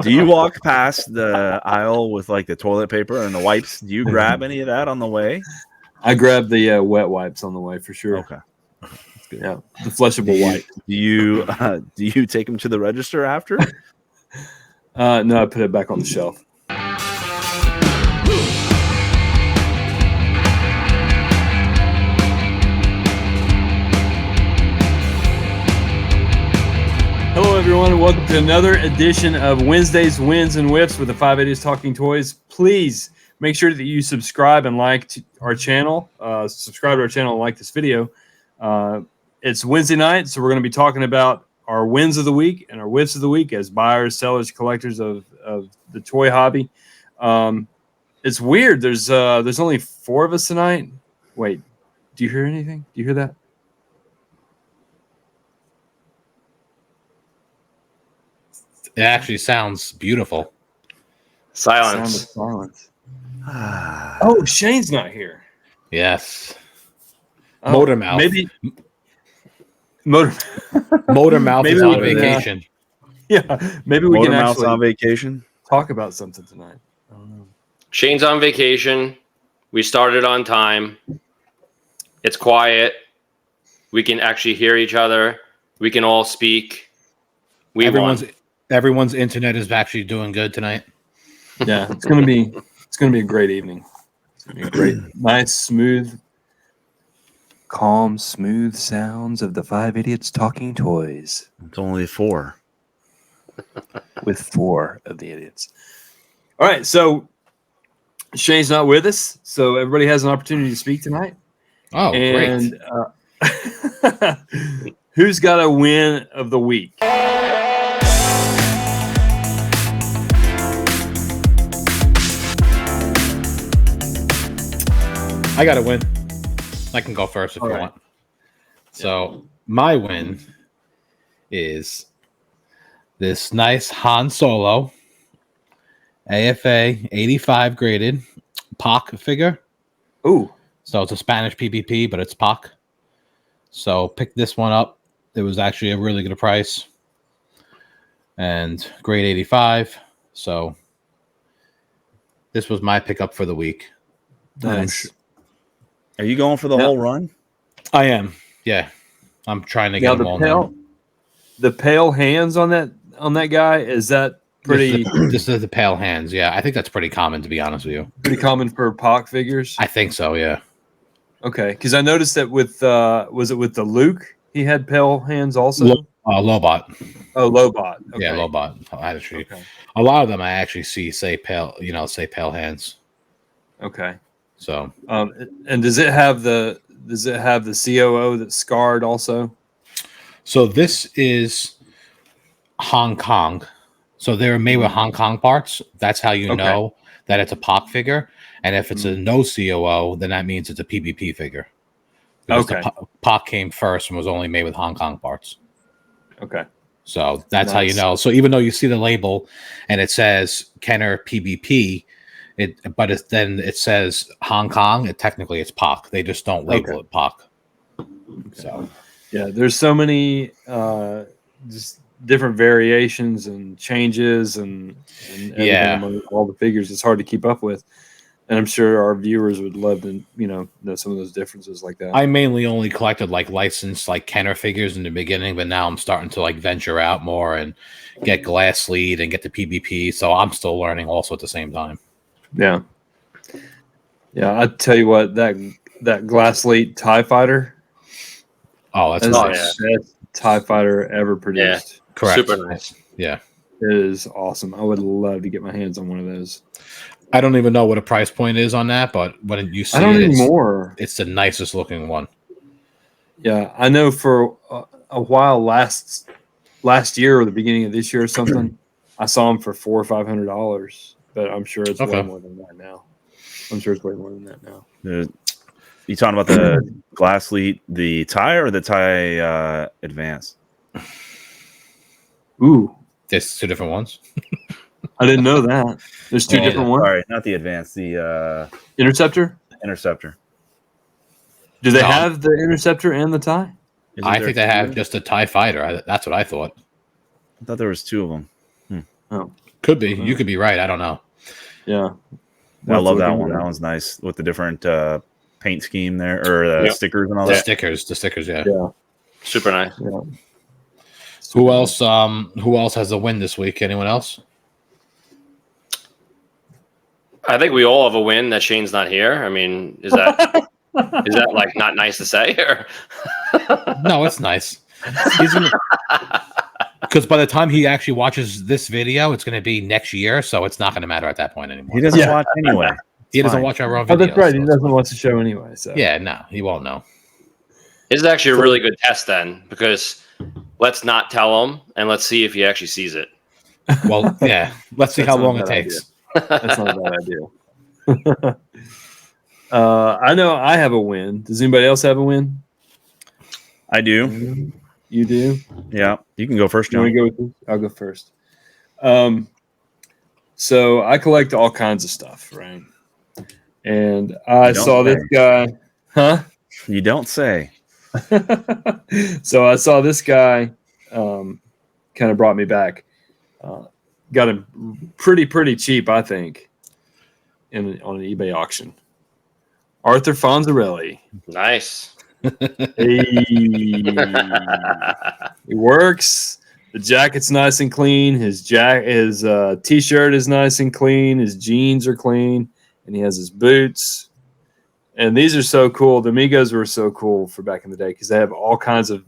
Do you walk past the aisle with like the toilet paper and the wipes? Do you grab any of that on the way? I grabbed the wet wipes on the way for sure. Okay. That's good. Yeah, the flushable wipe. Do you take them to the register after? No, I put it back on the shelf. Hello, everyone, and welcome to another edition of Wednesday's Wins and Wiffs with the 5 Idiots Talking Toys. Please make sure that you subscribe and like our channel. Subscribe to our channel and like this video. It's Wednesday night, so we're going to be talking about our wins of the week and our whiffs of the week as buyers, sellers, collectors of the toy hobby. It's weird. There's only 4 of us tonight. Wait, do you hear anything? Do you hear that? It actually sounds beautiful. Silence. Oh, Shane's not here. Yes. Oh, Motor Mouth. Maybe Motor Mouth Maybe is we on can, vacation. Yeah, maybe we Motor can Mouth's actually on vacation. talk about something tonight. I don't know. Shane's on vacation. We started on time. It's quiet. We can actually hear each other. We can all speak. Everyone's internet is actually doing good tonight. Yeah, it's gonna be a great evening. It's gonna be a great, nice, smooth, calm, smooth sounds of the 5 Idiots Talking Toys It's only 4. with 4 of the idiots. All right, so Shane's not with us, so everybody has an opportunity to speak tonight. Oh, great. Who's got a win of the week? I got to win. I can go first if All you right. want. So my win is this nice Han Solo AFA 85 graded POC figure. Ooh, So it's a Spanish PvP, but it's POC. So pick this one up. It was actually a really good price. And grade 85. So this was my pickup for the week. nice. Are you going for the Yeah. whole run? I am. Yeah. I'm trying to get Now them all now. the pale hands on that guy, is that pretty This is the pale hands. Yeah. I think that's pretty common, to be honest with you. pretty common for POC figures? I think so. Yeah. Okay, because I noticed that with was it with the Luke he had pale hands also? Lobot. Oh, Lobot. Okay. Yeah. Lobot. Actually, Okay. a lot of them I actually see say pale hands. Okay. So And does it have the COO that's scarred also? So this is Hong Kong. So they're made with Hong Kong parts. That's how you Okay. know that it's a POC figure. And if it's a no COO, then that means it's a PvP figure. Because Okay. the POC came first and was only made with Hong Kong parts. Okay. So that's how you Nice. know. So even though you see the label and it says Kenner PvP, then it says Hong Kong. Technically, it's POC. They just don't label it POC. So Yeah, there's so many just different variations and changes and everything Yeah. among all the figures. It's hard to keep up with, and I'm sure our viewers would love to know some of those differences like that. I mainly only collected like licensed like Kenner figures in the beginning, but now I'm starting to like venture out more and get Glass Lead and get the PvP. So I'm still learning also at the same time. Yeah. I tell you what, that Glass Lead TIE Fighter, Oh, that's that's nice. the best TIE Fighter ever produced. Correct. Super nice. Yeah. It is awesome. I would love to get my hands on one of those. I don't even know what a price point is on that, but when you see I don't it, anymore. it's the nicest looking one. Yeah, I know for a while last year or the beginning of this year or something, I saw them for $400 or $500, but I'm sure it's Okay. way more than that now. You talking about the Glass Lead, the tie or the tie Advance? Ooh, There's 2 different ones. I didn't know that. There's two Oh, different ones. Sorry, not the Advance, the Interceptor. Interceptor. Do they No. have the Interceptor and the tie? Isn't I there think they two? have just a TIE Fighter. That's what I thought. I thought there was 2 of them. Oh, Could be. You could be right. I don't know. Yeah. I love that one. That one's nice with the different paint scheme there, or the stickers and all that. The stickers, yeah. Yeah. Super nice. Yeah. Who else? Who else has a win this week? Anyone else? I think we all have a win that Shane's not here. I mean, is that like not nice to say? Or? No, it's nice. Because by the time he actually watches this video, it's going to be next year, so it's not going to matter at that point anymore. He doesn't watch anyway. He doesn't watch our own videos. Oh, that's right. He doesn't watch the show anyway. So yeah, no, he won't know. This is actually a really good test then, because let's not tell him and let's see if he actually sees it. Well, yeah, let's see how long it takes. That's not a bad idea. I know I have a win. Does anybody else have a win? I do. You do? Yeah. You can go first, You John. want to go with this? I'll go first. So I collect all kinds of stuff, right? And I saw this guy. Huh? You don't say. So I saw this guy kind of brought me back. Got him pretty cheap, I think, on an eBay auction. Arthur Fonzarelli. Nice. Hey. It works. The jacket's nice and clean. His t-shirt is nice and clean. His jeans are clean, and he has his boots. And these are so cool. The Migos were so cool for back in the day because they have all kinds of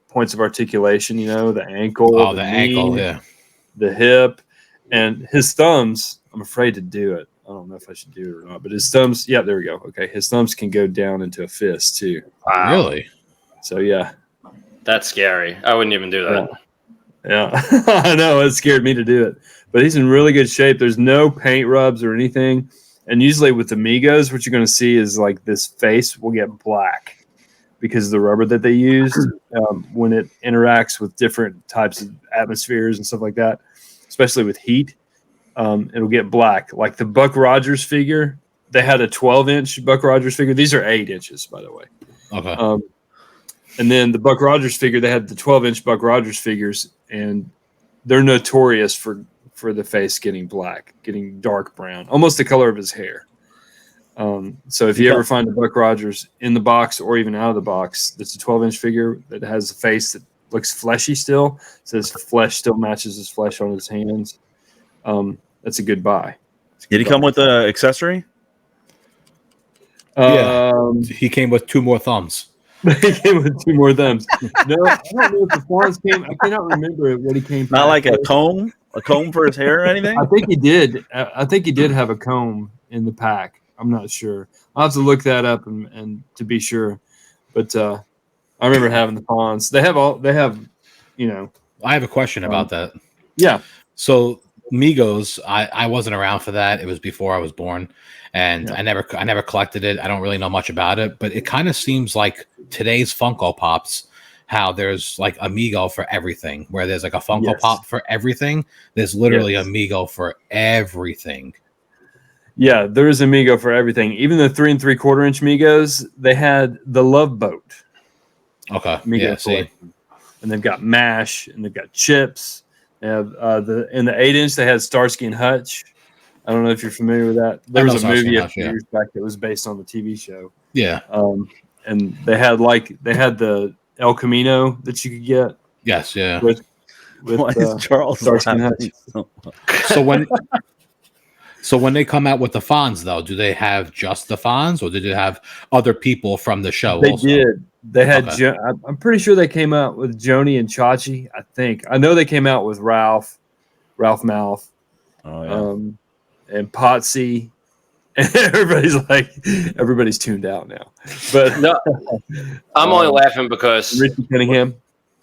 points of articulation. You know, the ankle, the ankle, yeah, the hip, and his thumbs. I'm afraid to do it. I don't know if I should do it or not, but his thumbs. Yeah, there we go. Okay, his thumbs can go down into a fist too. Wow. Really? So yeah, that's scary. I wouldn't even do that. Yeah. I know it scared me to do it, but he's in really good shape. There's no paint rubs or anything, and usually with the Migos, what you're going to see is like this face will get black because of the rubber that they use when it interacts with different types of atmospheres and stuff like that, especially with heat. It'll get black. Like the Buck Rogers figure, they had a 12-inch Buck Rogers figure. These are 8 inches, by the way. Okay. And then the Buck Rogers figure, they had the 12-inch Buck Rogers figures, and they're notorious for the face getting black, getting dark brown, almost the color of his hair. So if you ever find a Buck Rogers in the box or even out of the box, that's a 12-inch figure that has a face that looks fleshy still. So his flesh still matches his flesh on his hands. That's a good buy. Did he come with an accessory? Yeah. He came with 2 more thumbs. He came with 2 more thumbs. No, I don't know if the fawns came. I cannot remember what he came. Not like a comb for his hair or anything. I think he did. I think he did have a comb in the pack. I'm not sure. I'll have to look that up and to be sure. But I remember having the fawns. They have. You know. I have a question about that. Yeah. So Migos, I wasn't around for that. It was before I was born, and I never collected it. I don't really know much about it, but it kind of seems like today's Funko Pops, how there's like Amigo for everything, where there's like a Funko Pop for everything. There's literally Amigo for everything. Yeah, there is Amigo for everything. Even the 3 3/4-inch Migos, they had the Love Boat. Okay, Amigo see. And they've got MASH, and they've got Chips. They have in the 8-inch they had Starsky and Hutch. I don't know if you're familiar with that. There was a movie a few years back that was based on the TV show. Yeah. And they had the El Camino that you could get. Yes, yeah. With Why is Charles Starsky and Hutch. So when they come out with the Fonz, though, do they have just the Fonz, or did they have other people from the show? They also? did. They had. Okay. I'm pretty sure they came out with Joni and Chachi. I think. I know they came out with Ralph Mouth, and Potsy. And everybody's tuned out now. But no, I'm only laughing because Richie Cunningham.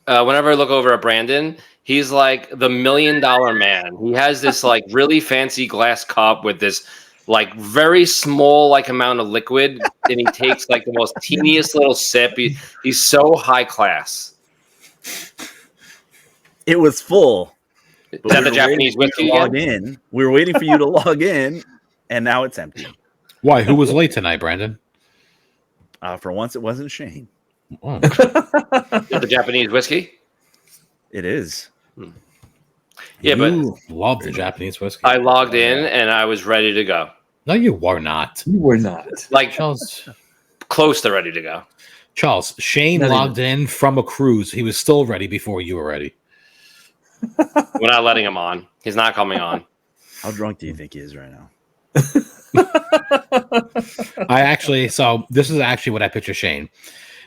Whenever I look over at Brandon, he's like the $1 million man. He has this like really fancy glass cup with this like very small like amount of liquid, and he takes like the most teeniest little sip. He's so high class. It was full. Is that the Japanese whiskey? We were waiting for you to log in, and now it's empty. Why? Who was late tonight, Brandon? For once, it wasn't Shane. Oh. The Japanese whiskey? It is. Yeah, but You love the Japanese whiskey. I logged in and I was ready to go. No, you were not. You were not. Like Charles, close to ready to go. Shane Not logged in from a cruise. He was still ready before you were ready. We're not letting him on. He's not coming on. How drunk do you think he is right now? So this is actually what I picture Shane.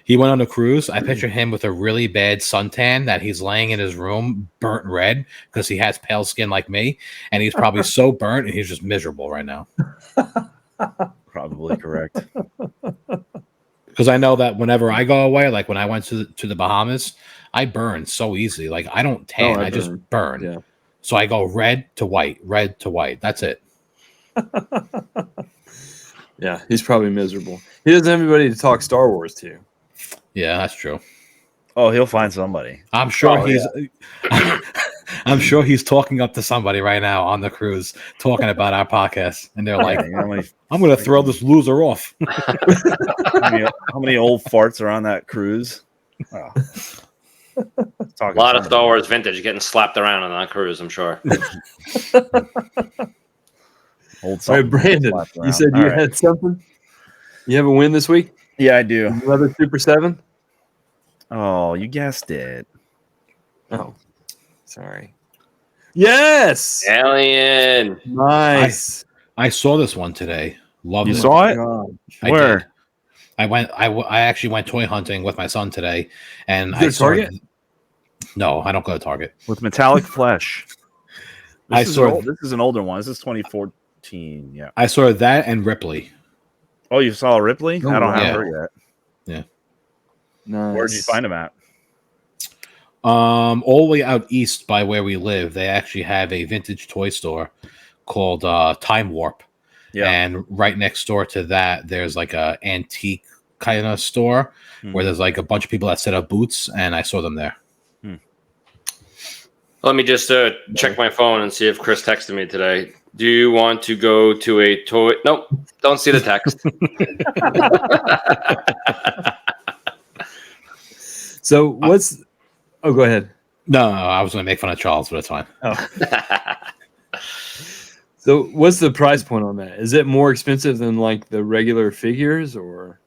He went on a cruise. I picture him with a really bad suntan that he's laying in his room, burnt red, because he has pale skin like me, and he's probably so burnt and he's just miserable right now. Probably correct. Because I know that whenever I go away, like when I went to the Bahamas, I burn so easily. Like I don't tan, I just burn. Yeah. So I go red to white. That's it. Yeah, he's probably miserable. He doesn't have anybody to talk Star Wars to. Yeah, that's true. Oh, he'll find somebody. I'm sure Oh, I'm sure he's talking up to somebody right now on the cruise, talking about our podcast, and they're like, Yeah, you know how many- "I'm going to throw this loser off." how many old farts are on that cruise? Oh. A lot of Star Wars vintage getting slapped around on that cruise, I'm sure. Old All right, Brandon, you said you had something? You have a win this week? Yeah, I do. Another Super 7? Oh, you guessed it. Oh, sorry. Yes! Alien. Nice. I saw this one today. Loved You it. saw it? God. I Where? did. I actually went toy hunting with my son today, and You go I to saw. Target? No, I don't go to Target. With metallic flesh. I saw. This is an older one. This is 2014. Yeah. I saw that and Ripley. Oh, you saw Ripley? Oh, I don't yeah. have her yet. Nice. Where did you find him at? All the way out east by where we live, they actually have a vintage toy store called Time Warp. Yeah. And right next door to that, there's like a antique kind of store where there's like a bunch of people that set up booths, and I saw them there. Let me just check my phone and see if Chris texted me today. Do you want to go to a toy? Nope, don't see the text. So what's... Oh, go ahead. No, I was going to make fun of Charles, but it's fine. So what's the price point on that? Is it more expensive than like the regular figures or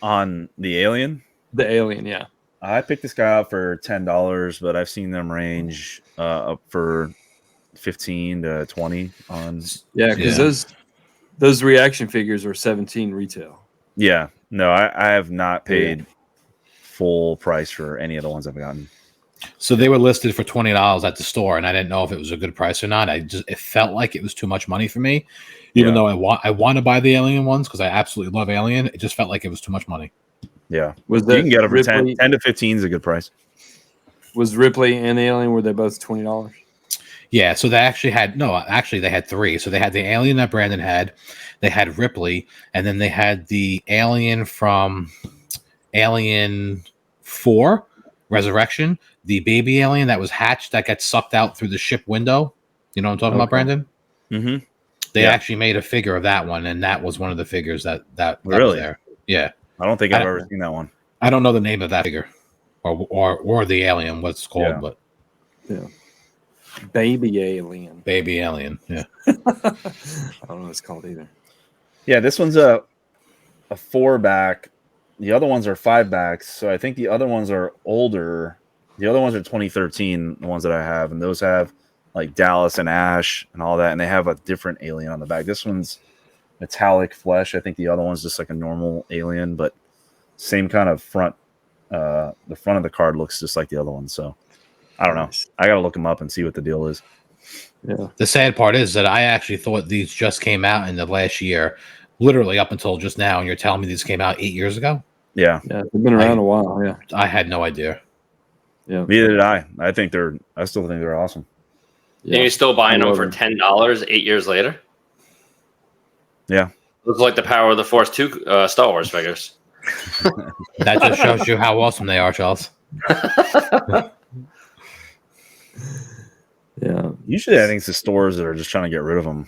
On the Alien? the Alien? Yeah. I picked this guy up for $10, but I've seen them range up for 15 to 20 on. Yeah, because those reaction figures are 17 retail. Yeah. No, I have not paid full price for any of the ones I've gotten. So they were listed for $20 at the store, and I didn't know if it was a good price or not. It felt like it was too much money for me, even though I want to buy the Alien ones because I absolutely love Alien. It just felt like it was too much money. Yeah. Was You can get them for Ripley, 10 to 15 is a good price. Was Ripley and the Alien, were they both $20? Yeah, so they actually they had three. So they had the Alien that Brandon had, they had Ripley, and then they had the Alien from Alien 4 Resurrection, the baby alien that was hatched that gets sucked out through the ship window. You know what I'm talking about, Brandon? Mm-hmm. They actually made a figure of that one, and that was one of the figures that Really? was there. Yeah. I don't think I've ever seen that one. I don't know the name of that figure or the alien, what it's called, but Baby Alien. baby alien. Yeah. I don't know what it's called either. Yeah, this one's a 4-back. The other ones are 5-backs. So I think the other ones are older. The other ones are 2013, the ones that I have, and those have like Dallas and Ash and all that, and they have a different alien on the back. This one's metallic flesh. I think the other one's just like a normal alien, but same kind of front. The front of the card looks just like the other one. So I don't know. I got to look them up and see what the deal is. Yeah. The sad part is that I actually thought these just came out in the last year, literally up until just now, and you're telling me these came out 8 years ago? Yeah. Yeah, they've been around a while. Yeah. I had no idea. Yeah. Neither did I. I still think they're awesome. And you're still buying them love for them. $10 8 years later? Yeah. Looks like the Power of the Force 2 Star Wars figures. That just shows you how awesome they are, Charles. Yeah. Usually, I think it's the stores that are just trying to get rid of them.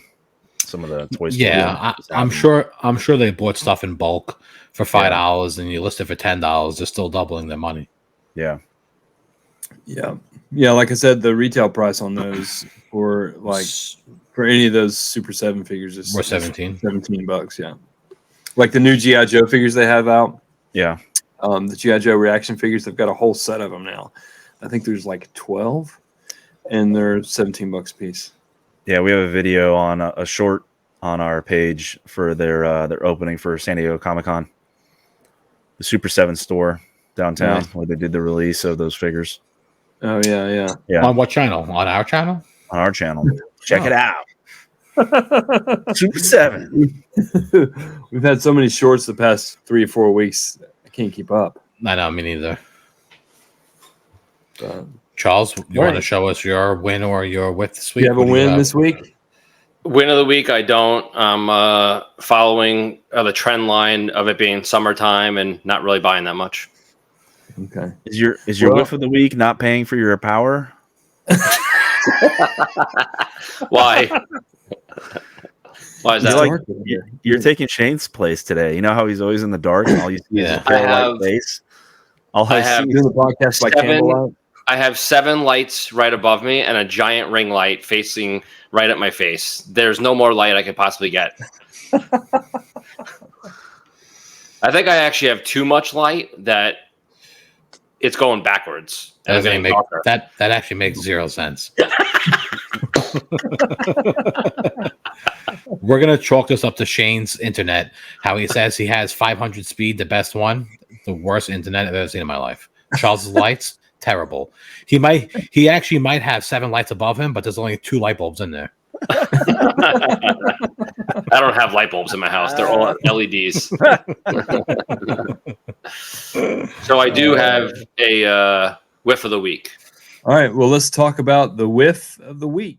Some of the toy stores. Yeah, I'm sure they bought stuff in bulk for $5 and you list it for $10. They're still doubling their money. Yeah. Yeah. Yeah, like I said, the retail price on those for any of those Super 7 figures is Or 17. $17, yeah. Like the new G.I. Joe figures they have out. Yeah. The G.I. Joe reaction figures, they've got a whole set of them now. I think there's like 12, and they're $17 a piece. Yeah, we have a video on a short on our page for their opening for San Diego Comic-Con. The Super 7 store downtown where they did the release of those figures. Oh, yeah. On what channel? On our channel? On our channel. Check it out. Super 7. We've had so many shorts the past 3 or 4 weeks. I can't keep up. I know, me neither. Charles, you want to show us your win or your whiff this week? You have a win this week? Win of the week, I don't. I'm following the trend line of it being summertime and not really buying that much. Okay. Is your whiff of the week not paying for your power? Why? Why is that? You're taking Shane's place today. You know how he's always in the dark and all you see is a pale white face? I have doing the podcast by candlelight. I have 7 lights right above me and a giant ring light facing right at my face. There's no more light I could possibly get. I think I actually have too much light that it's going backwards. That actually makes 0 sense. We're gonna chalk this up to Shane's internet. How he says he has 500 speed, the best one, the worst internet I've ever seen in my life. Charles's lights, terrible. He actually might have 7 lights above him, but there's only 2 light bulbs in there. I don't have light bulbs in my house. They're all LEDs. So I do have a whiff of the week. All right. Well, let's talk about the whiff of the week.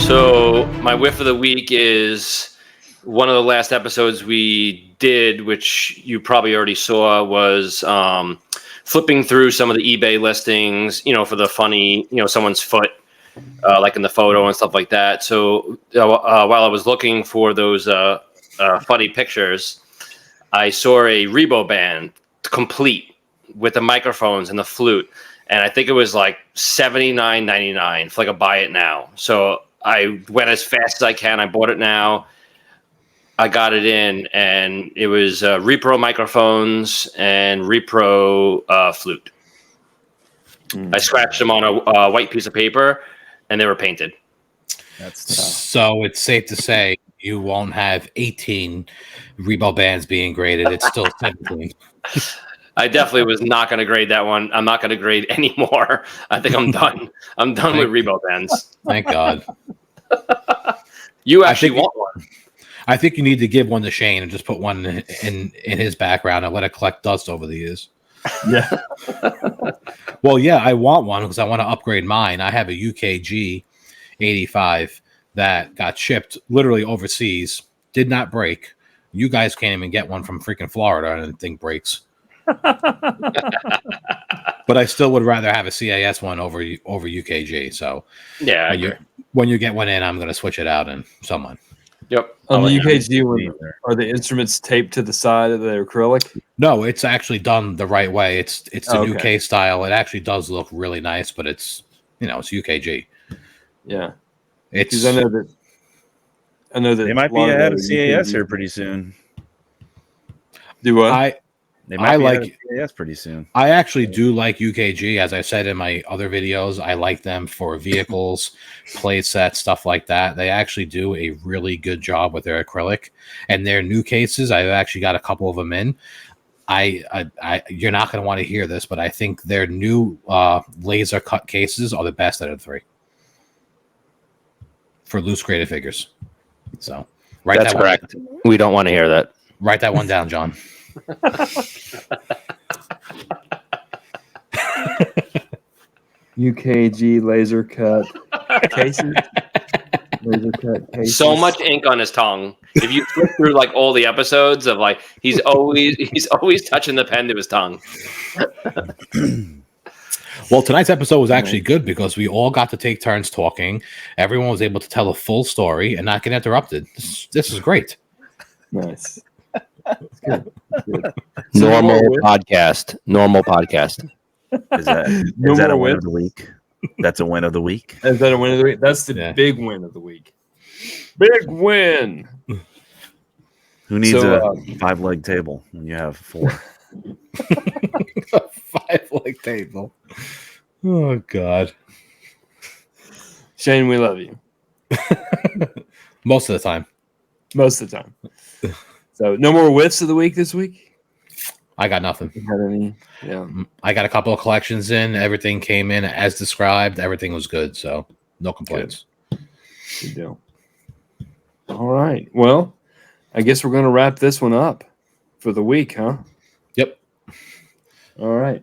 So my whiff of the week is one of the last episodes we did, which you probably already saw, was flipping through some of the eBay listings, for the funny, someone's foot, like in the photo and stuff like that. So while I was looking for those funny pictures, I saw a Rebo band complete with the microphones and the flute. And I think it was like $79.99 for like a buy it now. So I went as fast as I can. I bought it now. I got it in, and it was repro microphones and repro flute. I scratched them on a white piece of paper, and they were painted. That's tough. So it's safe to say you won't have 18 Rebo bands being graded. It's still 17. I definitely was not going to grade that one. I'm not going to grade anymore. I think I'm done. I'm done with Rebo bands. Thank God. You actually want one. I think you need to give one to Shane and just put one in his background and let it collect dust over the years. Yeah. Well, yeah, I want one because I want to upgrade mine. I have a UKG 85 that got shipped literally overseas, did not break. You guys can't even get one from freaking Florida and the thing breaks. But I still would rather have a CAS one over UKG. So yeah, when you get one in, I'm going to switch it out and someone. Yep. On the UKG one, are the instruments taped to the side of the acrylic? No, it's actually done the right way. It's the UK style. It actually does look really nice, but it's it's UKG. Yeah, it's. I know that they might be ahead of CAS here pretty soon. Do what? They might be ahead of CAS pretty soon. I actually do like UKG, as I said in my other videos. I like them for vehicles, play sets, stuff like that. They actually do a really good job with their acrylic and their new cases. I've actually got a couple of them in. You're not going to want to hear this, but I think their new laser cut cases are the best out of the 3 for loose graded figures. So that's correct. We don't want to hear that. Write that one down, John. UKG laser cut cases. Laser cut cases. So much ink on his tongue. If you flip through like all the episodes of like he's always touching the pen to his tongue. Well, tonight's episode was actually good because we all got to take turns talking. Everyone was able to tell a full story and not get interrupted. This is great. Nice. Good. Normal podcast. Normal podcast. Is that No is that a more win whiffs? of the week? That's a win of the week. Is that a win of the week? That's the Yeah. big win of the week. Big win. Who needs So, a 5-leg table when you have 4? 5-leg table. Oh God. Shane, we love you Most of the time. most of the time. So no more whiffs of the week this week. I got nothing. You had any? Yeah. I got a couple of collections in. Everything came in as described. Everything was good. So no complaints. Good deal. All right. Well, I guess we're going to wrap this one up for the week, huh? Yep. All right.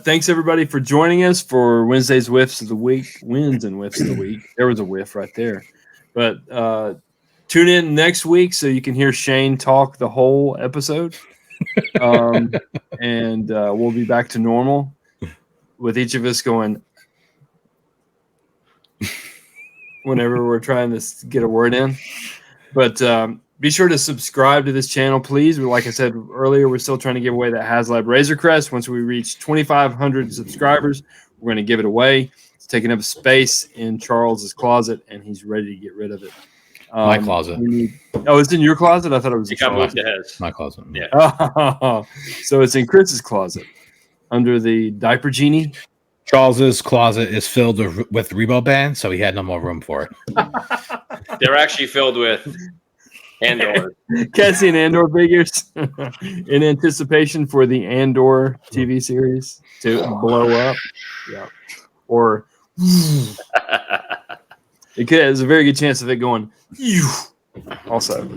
Thanks everybody for joining us for Wednesday's whiffs of the week. Wins and whiffs of the week. There was a whiff right there. But tune in next week so you can hear Shane talk the whole episode. And we'll be back to normal with each of us going whenever we're trying to get a word in. But be sure to subscribe to this channel, please. Like I said earlier, we're still trying to give away that HasLab Razor Crest. Once we reach 2,500 subscribers, we're going to give it away. It's taking up space in Charles's closet, and he's ready to get rid of it. My closet. It's in your closet? I thought it was It in got moved Charles'. to his. My closet. Yeah. Oh, so it's in Chris's closet under the diaper genie. Charles's closet is filled with Rebo bands, so he had no more room for it. They're actually filled with Andor. Cassie and Andor figures in anticipation for the Andor TV series to blow up. Yeah. Or there's a very good chance of it going also.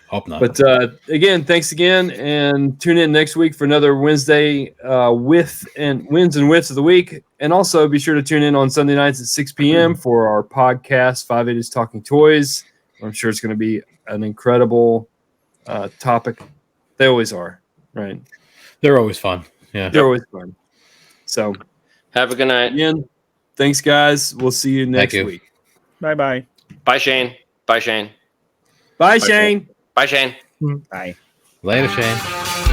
Hope not. But again, thanks again, and tune in next week for another Wednesday Wins and Wiffs of the week. And also be sure to tune in on Sunday nights at 6 p.m. for our podcast, 580's Talking Toys. I'm sure it's going to be an incredible topic. They always are, right? They're always fun. Yeah. They're always fun. So Have a good night. again, thanks, guys. We'll see you next you. week. Bye-bye. Bye, Shane. Bye, Shane. Bye, Shane. Bye, Shane. Bye. Later, Shane.